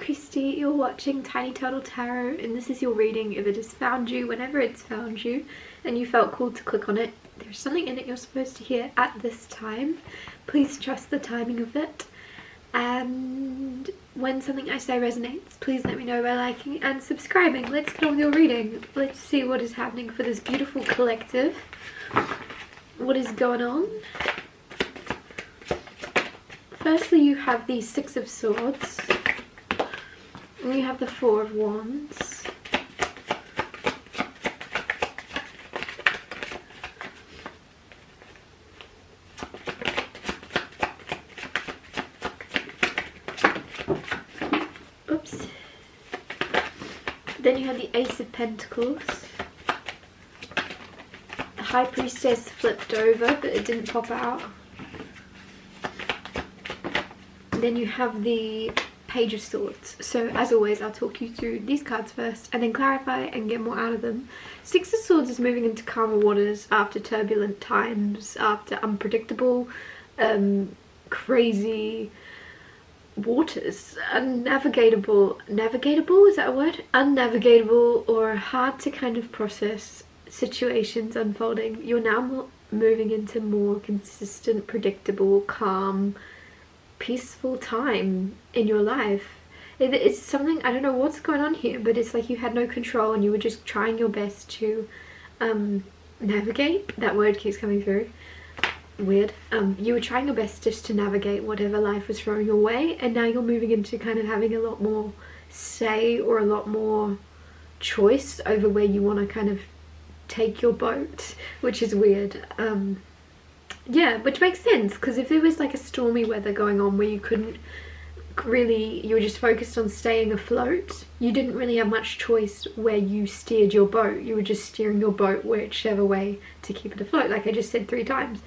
Christy, you're watching Tiny Turtle Tarot, and this is your reading if it has found you, whenever it's found you, and you felt called to click on it. There's something in it you're supposed to hear at this time. Please trust the timing of it. And when something I say resonates, please let me know by liking and subscribing. Let's get on with your reading. Let's see what is happening for this beautiful collective. What is going on? Firstly, you have the Six of Swords. And you have the Four of Wands. Oops. Then you have the Ace of Pentacles. The High Priestess flipped over, but it didn't pop out. Then you have the Page of Swords. So as always, I'll talk you through these cards first and then clarify and get more out of them. Six of Swords is moving into calmer waters after turbulent times, after unpredictable, crazy waters. Navigatable, is that a word? Unnavigatable or hard to kind of process situations unfolding. You're now moving into more consistent, predictable, calm, peaceful time in your life. It's something, I don't know what's going on here, but it's like you had no control and you were just trying your best to navigate. That word keeps coming through. Weird. You were trying your best just to navigate whatever life was throwing your way, and now you're moving into kind of having a lot more say or a lot more choice over where you want to kind of take your boat, which is weird. Yeah, which makes sense, because if there was like a stormy weather going on where you couldn't really, you were just focused on staying afloat, you didn't really have much choice where you steered your boat. You were just steering your boat whichever way to keep it afloat, like I just said 3 times.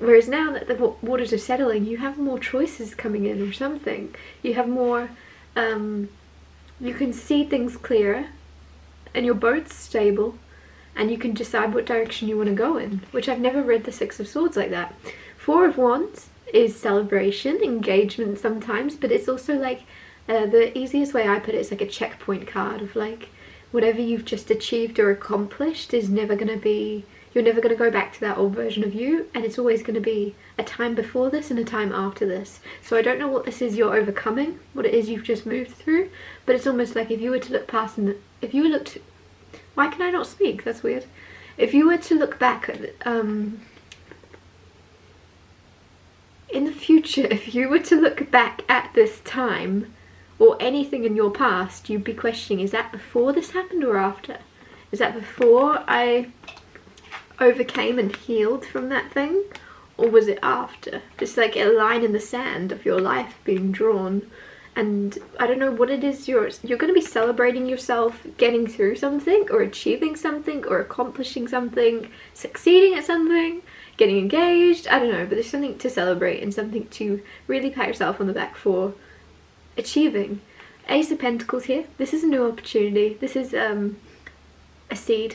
Whereas now that the waters are settling, you have more choices coming in or something. You have more, you can see things clearer, and your boat's stable, and you can decide what direction you want to go in, which I've never read the Six of Swords like that. Four of Wands is celebration, engagement sometimes, but it's also like, the easiest way I put it is like a checkpoint card of like, whatever you've just achieved or accomplished is never going to be, you're never going to go back to that old version of you, and it's always going to be a time before this and a time after this. So I don't know what this is you're overcoming, what it is you've just moved through, but it's almost like if you were to look past and if you were looked, why can I not speak? That's weird. If you were to look back at, in the future, if you were to look back at this time or anything in your past, you'd be questioning, is that before this happened or after? Is that before I overcame and healed from that thing, or was it after? Just like a line in the sand of your life being drawn. And I don't know what it is, you're going to be celebrating yourself getting through something or achieving something or accomplishing something, succeeding at something, getting engaged, I don't know, but there's something to celebrate and something to really pat yourself on the back for achieving. Ace of Pentacles here. This is a new opportunity. This is a seed,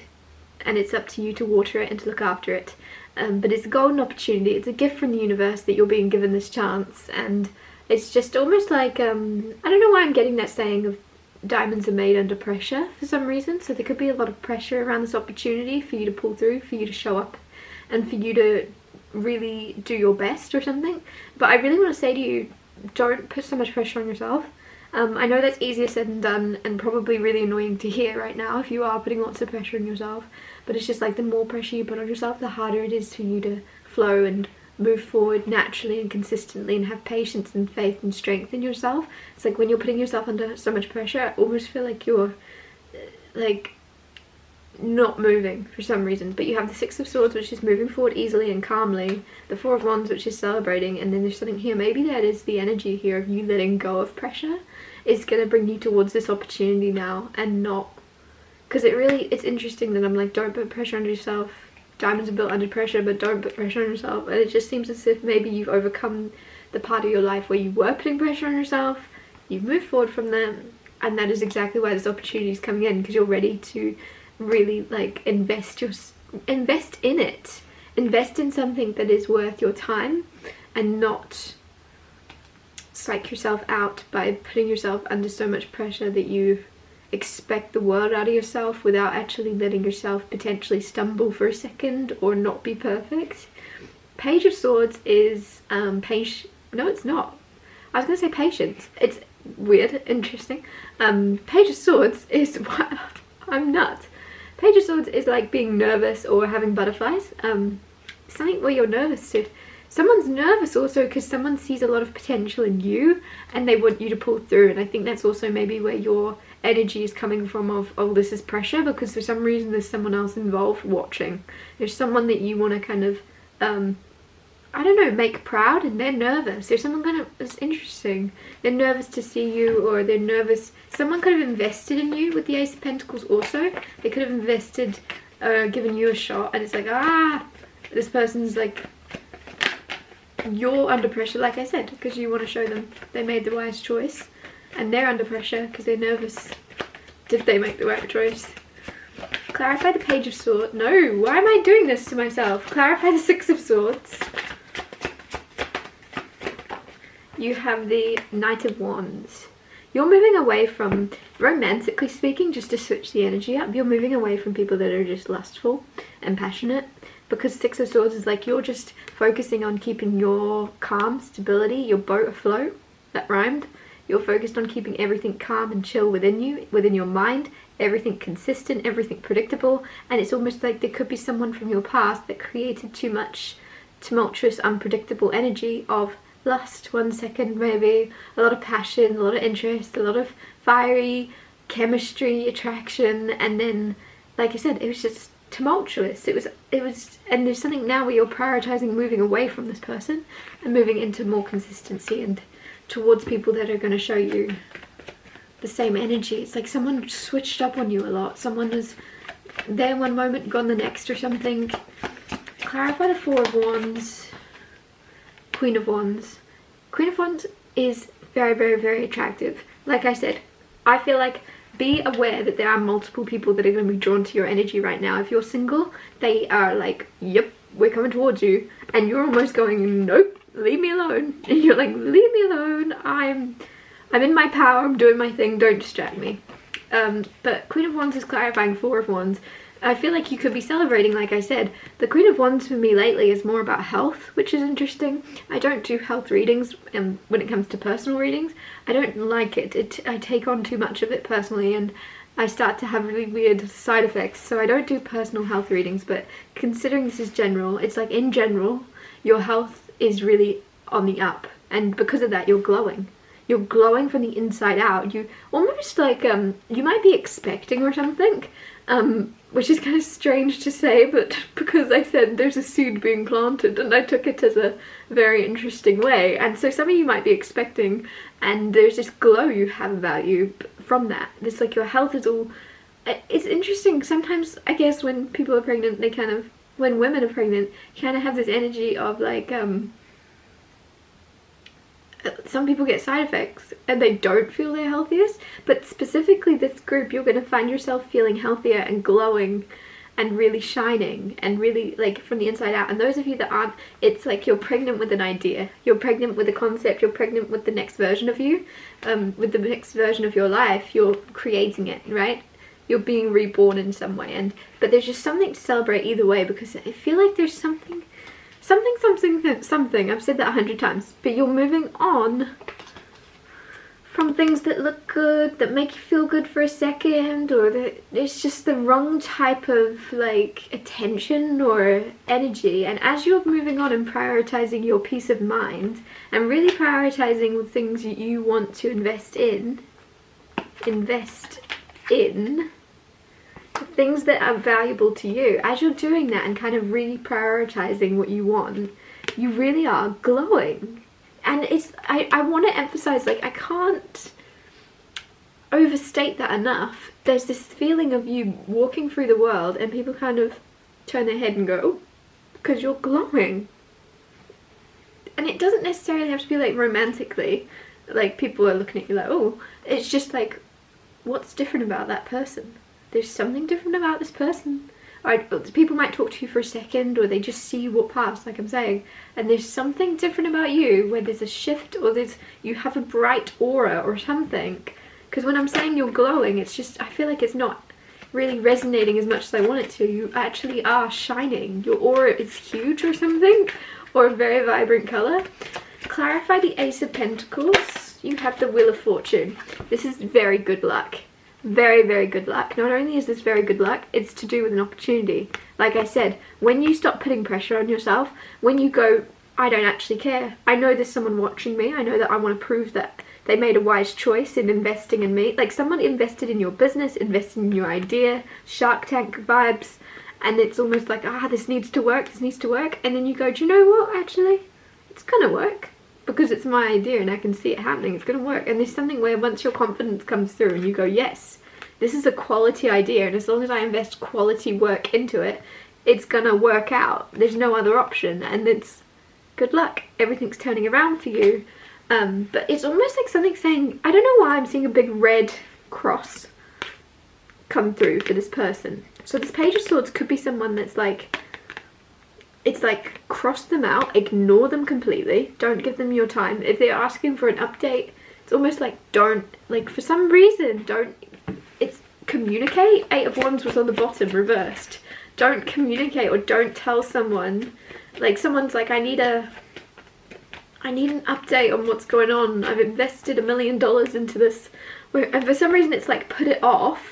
and it's up to you to water it and to look after it. But it's a golden opportunity. It's a gift from the universe that you're being given this chance, and it's just almost like, I don't know why I'm getting that saying of diamonds are made under pressure for some reason. So there could be a lot of pressure around this opportunity for you to pull through, for you to show up, and for you to really do your best or something. But I really want to say to you, don't put so much pressure on yourself. I know that's easier said than done and probably really annoying to hear right now if you are putting lots of pressure on yourself. But it's just like the more pressure you put on yourself, the harder it is for you to flow and move forward naturally and consistently and have patience and faith and strength in yourself. It's like when you're putting yourself under so much pressure, I almost feel like you're like not moving for some reason. But you have the Six of Swords, which is moving forward easily and calmly, the Four of Wands, which is celebrating, and then there's something here, maybe that is the energy here of you letting go of pressure is going to bring you towards this opportunity now, and not, because it's interesting that I'm like, don't put pressure on yourself. Diamonds are built under pressure, but don't put pressure on yourself. And it just seems as if maybe you've overcome the part of your life where you were putting pressure on yourself, you've moved forward from them, and that is exactly why this opportunity is coming in, because you're ready to really like invest in it, invest in something that is worth your time, and not psych yourself out by putting yourself under so much pressure that you expect the world out of yourself without actually letting yourself potentially stumble for a second or not be perfect. Page of Swords is patience. No, it's not. I was gonna say patience. It's weird, interesting. Page of Swords is what I'm nuts. Page of Swords is like being nervous or having butterflies. Something where you're nervous to. Someone's nervous also because someone sees a lot of potential in you and they want you to pull through, and I think that's also maybe where your energy is coming from of, oh, this is pressure, because for some reason there's someone else involved watching. There's someone that you want to kind of, I don't know, make proud, and they're nervous. There's someone kind of, it's interesting. They're nervous to see you, or they're nervous. Someone could have invested in you with the Ace of Pentacles also. They could have invested, given you a shot, and it's like, this person's like, you're under pressure, like I said, because you want to show them they made the wise choice, and they're under pressure because they're nervous. Did they make the right choice? Clarify the Page of Swords. No, why am I doing this to myself? Clarify the Six of Swords. You have the Knight of Wands. You're moving away from, romantically speaking, just to switch the energy up, you're moving away from people that are just lustful and passionate, because Six of Swords is like you're just focusing on keeping your calm, stability, your boat afloat. That rhymed. You're focused on keeping everything calm and chill within you, within your mind, everything consistent, everything predictable, and it's almost like there could be someone from your past that created too much tumultuous, unpredictable energy of lust 1 second, maybe a lot of passion, a lot of interest, a lot of fiery chemistry, attraction, and then, like I said, it was just tumultuous. It was, and there's something now where you're prioritizing moving away from this person and moving into more consistency and towards people that are going to show you the same energy. It's like someone switched up on you a lot. Someone was there one moment, gone the next, or something. Clarify the Four of Wands. Queen of Wands. Queen of Wands is very, very, very attractive. Like I said, I feel like be aware that there are multiple people that are going to be drawn to your energy right now. If you're single, they are like, yep, we're coming towards you, and you're almost going, nope, leave me alone. And you're like, leave me alone, I'm in my power, I'm doing my thing, don't distract me. But Queen of Wands is clarifying Four of Wands. I feel like you could be celebrating, like I said. The Queen of Wands for me lately is more about health, which is interesting. I don't do health readings, and when it comes to personal readings, I don't like it. I take on too much of it personally, and I start to have really weird side effects. So I don't do personal health readings, but considering this is general, it's like in general, your health is really on the up, and because of that, you're glowing. You're glowing from the inside out. You almost like, you might be expecting or something, which is kind of strange to say, but because I said there's a seed being planted, and I took it as a very interesting way, and so some of you might be expecting, and there's this glow you have about you from that. It's like your health is all, it's interesting. Sometimes I guess when people are pregnant, they kind of, when women are pregnant, kind of have this energy of like, some people get side effects and they don't feel their healthiest, but specifically this group, you're going to find yourself feeling healthier and glowing and really shining and really like from the inside out. And those of you that aren't, it's like you're pregnant with an idea, you're pregnant with a concept, you're pregnant with the next version of you, with the next version of your life. You're creating it, right? You're being reborn in some way, and but there's just something to celebrate either way, because I feel like there's something, I've said that 100 times, but you're moving on from things that look good, that make you feel good for a second, or that it's just the wrong type of like attention or energy. And as you're moving on and prioritizing your peace of mind and really prioritizing the things you want to invest in, the things that are valuable to you, as you're doing that and kind of really prioritizing what you want, you really are glowing. And it's, I want to emphasize, like, I can't overstate that enough. There's this feeling of you walking through the world and people kind of turn their head and go, oh, because you're glowing. And it doesn't necessarily have to be like romantically, like people are looking at you like, oh, it's just like, what's different about that person? There's something different about this person. or people might talk to you for a second, or they just see you walk past, like I'm saying, and there's something different about you where there's a shift, or you have a bright aura or something. Because when I'm saying you're glowing, it's just, I feel like it's not really resonating as much as I want it to. You actually are shining. Your aura is huge or something, or a very vibrant colour. Clarify the Ace of Pentacles. You have the Wheel of Fortune. This is very good luck. Very, very good luck. Not only is this very good luck, it's to do with an opportunity. Like I said, when you stop putting pressure on yourself, when you go, I don't actually care. I know there's someone watching me. I know that I want to prove that they made a wise choice in investing in me. Like someone invested in your business, invested in your idea, Shark Tank vibes, and it's almost like, this needs to work, this needs to work. And then you go, do you know what, actually, it's gonna work. Because it's my idea and I can see it happening, it's gonna work. And there's something where once your confidence comes through and you go, yes, this is a quality idea, and as long as I invest quality work into it, it's gonna work out. There's no other option, and it's good luck. Everything's turning around for you. But it's almost like something saying, I don't know why I'm seeing a big red cross come through for this person. So this Page of Swords could be someone that's like, it's like cross them out, ignore them completely, don't give them your time. If they're asking for an update, it's almost like don't, like for some reason, don't, it's communicate. Eight of Wands was on the bottom reversed. Don't communicate or don't tell someone, like someone's like, I need an update on what's going on. I've invested $1 million into this. And for some reason it's like put it off,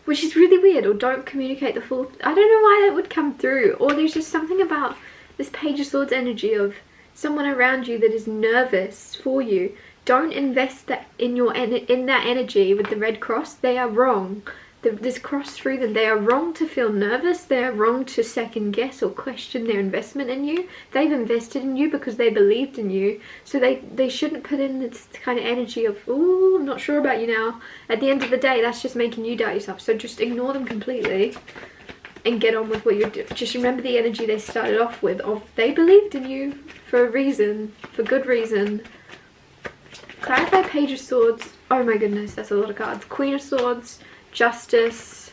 which is really weird, or don't communicate the full, I don't know why that would come through. Or there's just something about this Page of Swords energy of someone around you that is nervous for you. Don't invest that in that energy with the red cross. They are wrong. This cross through them, they are wrong to feel nervous. They are wrong to second guess or question their investment in you. They've invested in you because they believed in you, so they shouldn't put in this kind of energy of, oh, I'm not sure about you now. At the end of the day, that's just making you doubt yourself. So just ignore them completely and get on with what you're doing. Just remember the energy they started off with of they believed in you for a reason, for good reason. Clarify Page of Swords. Oh my goodness, that's a lot of cards. Queen of Swords, Justice,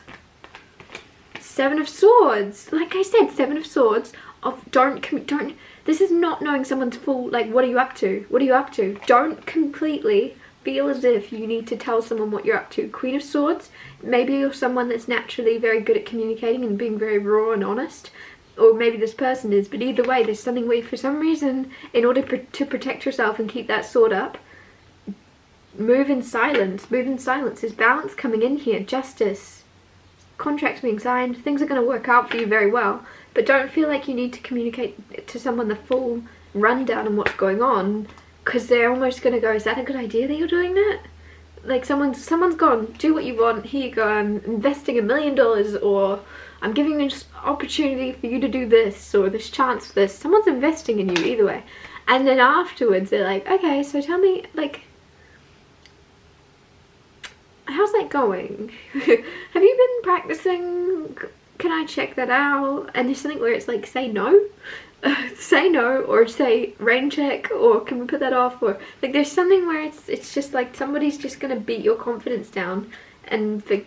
Seven of Swords. Like I said, Seven of Swords of don't, this is not knowing someone's full, like, what are you up to? What are you up to? Don't completely feel as if you need to tell someone what you're up to. Queen of Swords, maybe you're someone that's naturally very good at communicating and being very raw and honest, or maybe this person is, but either way, there's something where for some reason, in order to protect yourself and keep that sword up, move in silence. Move in silence. There's balance coming in here. Justice. Contracts being signed. Things are going to work out for you very well. But don't feel like you need to communicate to someone the full rundown on what's going on, because they're almost going to go, is that a good idea that you're doing that? Like someone's gone, do what you want. Here you go. I'm investing $1 million, or I'm giving you this opportunity for you to do this, or this chance for this. Someone's investing in you either way. And then afterwards they're like, okay, so tell me, like, how's that going? Have you been practicing? Can I check that out? And there's something where it's like, say no. Say no, or say rain check, or can we put that off? Or like there's something where it's just like somebody's just gonna beat your confidence down, and like,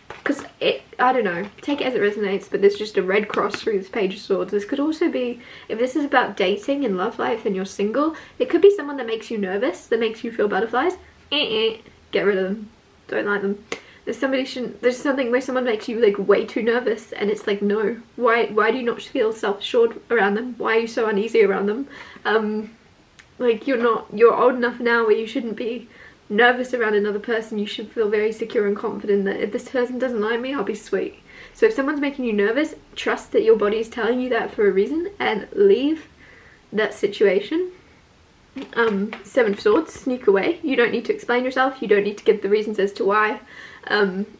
because I don't know, take it as it resonates, but there's just a red cross through this Page of Swords. This could also be, if this is about dating and love life and you're single, it could be someone that makes you nervous, that makes you feel butterflies. Get rid of them. Don't like them. There's something where someone makes you like way too nervous, and it's like, no, why do you not feel self-assured around them? Why are you so uneasy around them? Like you're old enough now where you shouldn't be nervous around another person. You should feel very secure and confident that if this person doesn't like me, I'll be sweet. So if someone's making you nervous, trust that your body is telling you that for a reason, and leave that situation. Seven of Swords, sneak away. You don't need to explain yourself. You don't need to give the reasons as to why.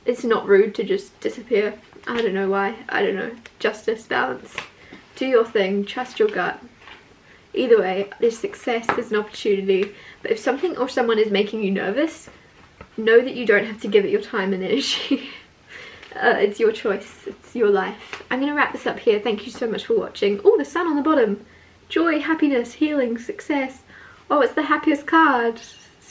It's not rude to just disappear. I don't know why. I don't know. Justice, balance. Do your thing. Trust your gut. Either way, there's success, there's an opportunity. But if something or someone is making you nervous, know that you don't have to give it your time and energy. It's your choice. It's your life. I'm going to wrap this up here. Thank you so much for watching. Oh, the sun on the bottom. Joy, happiness, healing, success. Oh, it's the happiest card.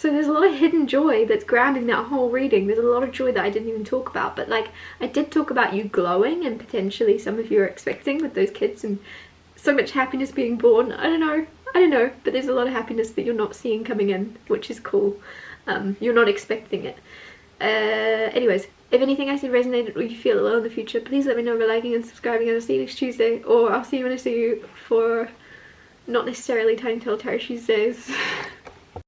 So there's a lot of hidden joy that's grounding that whole reading. There's a lot of joy that I didn't even talk about, but like I did talk about you glowing and potentially some of you are expecting with those kids and so much happiness being born. I don't know, but there's a lot of happiness that you're not seeing coming in, which is cool. You're not expecting it. Anyways, if anything I said resonated or you feel alone in the future, please let me know by liking and subscribing, and I'll see you next Tuesday, or I'll see you when I see you for not necessarily Tiny Tale Tarot Tuesdays.